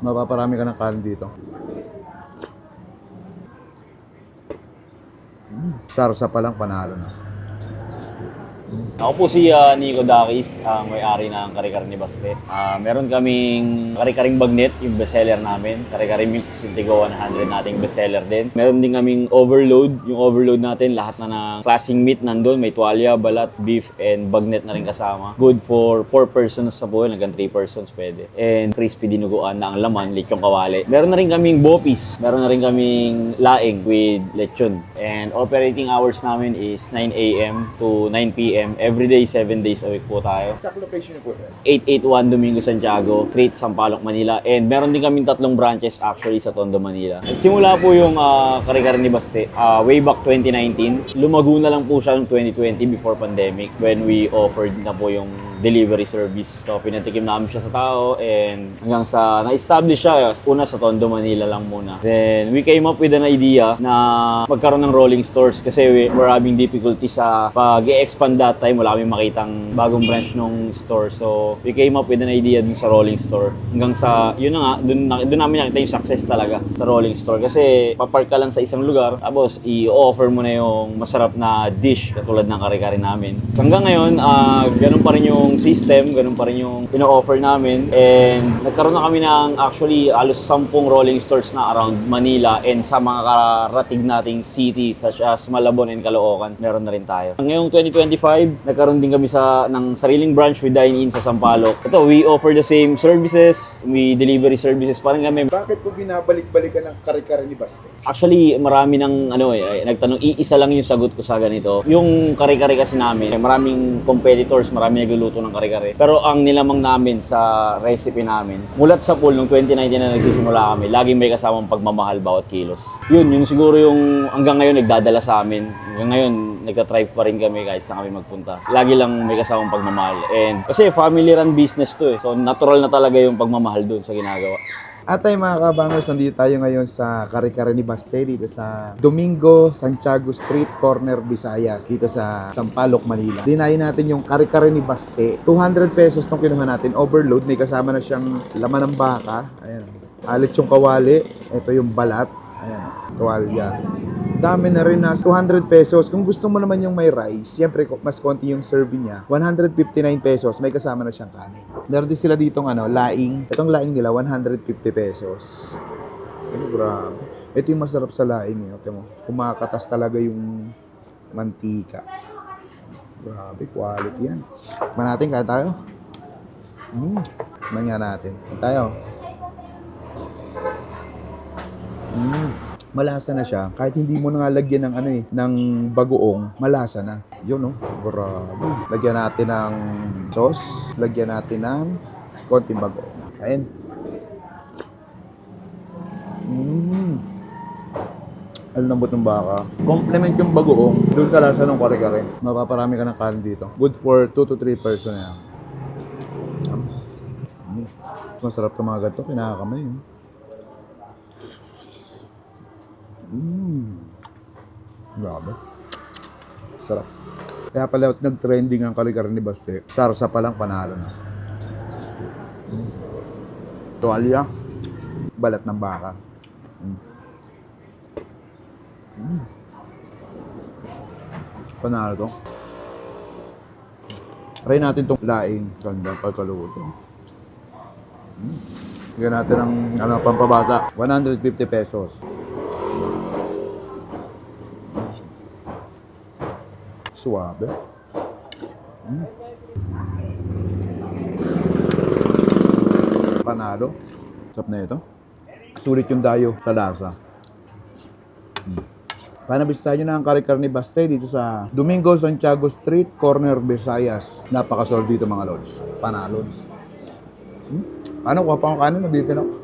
Mapaparami ka ng kanin dito. Sarsa pa lang, panalo na. Ako po si Nico Dakis, ang may-ari ng Kare-Kare ni Baste. Meron kaming kare-karing bagnet, yung bestseller namin. Kare-kare mix, yung Tigo 100 nating bestseller din. Meron din kaming overload. Yung overload natin, lahat na ng klaseng meat nandun. May tuwalya, balat, beef, and bagnet na rin kasama. Good for 4 persons sa buhay, hanggang 3 persons pwede. And crispy dinuguan na ang laman, lechong kawali. Meron na rin kaming bopis. Meron na rin kaming laing with lechon. And operating hours namin is 9 a.m. to 9 p.m. Every day, 7 days a week po tayo. Exact location niyo po, sir? 881 Domingo Santiago, Street, Sampaloc, Manila. And meron din kaming 3 branches actually sa Tondo, Manila. Nagsimula po yung Kare-Kare ni Baste way back 2019. Lumago na lang po siya noong 2020 before pandemic when we offered na po yung delivery service. So, pinatikim namin siya sa tao and hanggang sa na-establish siya, una sa Tondo, Manila lang muna. Then, we came up with an idea na magkaroon ng rolling stores kasi we're having difficulty sa pag-expand that time. Wala kaming makitang bagong branch ng store. So, we came up with an idea dun sa rolling store. Hanggang sa, yun na nga, dun namin nakita yung success talaga sa rolling store. Kasi, papark ka lang sa isang lugar, tapos i-offer mo na yung masarap na dish katulad ng kare-kare namin. Hanggang ngayon, ganun pa rin yung system, ganun pa rin yung ino-offer namin. And nagkaroon na kami ng actually halos 10 rolling stores na around Manila and sa mga karating nating city such as Malabon and Caloocan, meron na rin tayo. Ngayong 2025, nagkaroon din kami ng sariling branch with dine-in sa Sampaloc. Ito, we offer the same services, we delivery services pa rin kami. Bakit po binabalik-balikan ng Kare-Kare ni Baste? Actually, marami ng nagtanong, iisa lang yung sagot ko sa ganito. Yung kare-kare kasi namin, maraming competitors, maraming nagluluto ng kare-kare. Pero ang nilamang namin sa recipe namin, mulat sa pool nung 2019 na nagsisimula kami, laging may kasamang pagmamahal bawat kilos. Yun siguro yung hanggang ngayon nagdadala sa amin. Hanggang ngayon, nagta-thrive pa rin kami kahit saan kami magpunta. Lagi lang may kasamang pagmamahal. And kasi family run business to eh. So natural na talaga yung pagmamahal dun sa ginagawa. At ay mga kabangers, nandito tayo ngayon sa Kare-Kare ni Baste dito sa Domingo Santiago Street, Corner, Visayas, dito sa Sampaloc, Manila. Dinayin natin yung Kare-Kare ni Baste. 200 pesos tong kinuha natin. Overload, may kasama na siyang laman ng baka. Ayan. Alit yung kawali. Ito yung balat. Ayan. Tuwalya. Dami na rin na 200 pesos. Kung gusto mo naman yung may rice, siyempre mas konti yung serving niya. 159 pesos, may kasama na siyang kanin. Meron din sila ditong laing. Itong laing nila, 150 pesos. Ano, grabe. Ito yung masarap sa laing eh. Okay mo, kumakatas talaga yung mantika. Grabe, quality yan. Tikman natin, kaya tayo. Tikman nga natin. Kaya tayo. Malasa na siya. Kahit hindi mo na nga lagyan ng ng bagoong, malasa na. Yun, no? Grabe. Lagyan natin ng sauce. Lagyan natin ng konting bagoong. Kain. Ang lambot ng baka. Complement yung bagoong doon sa lasa ng kare-kare. Mapaparami ka ng kanin dito. Good for 2 to 3 person na yan. Masarap ng mga ganito. Kinakakamay. Grabe. Sarap. Kaya pala nag-trending ang Kare-Kare ni Baste. Sarsa pa lang, panalo na. Tuwalya. Balat ng baka. Panalo to. Try natin itong laing. Ganda, pagkaluto. Bigyan natin ng pampabata. 150 pesos. Suwabe. Panalo. Sarap na ito. Sulit yung dayo sa lasa. Panabis tayo na ang Kare-Kare ni Baste dito sa Domingo Santiago Street, Corner, Visayas. Napakasol dito mga lods. Panalods. Paano? Kuha pa akong kanin. Nabitin ako.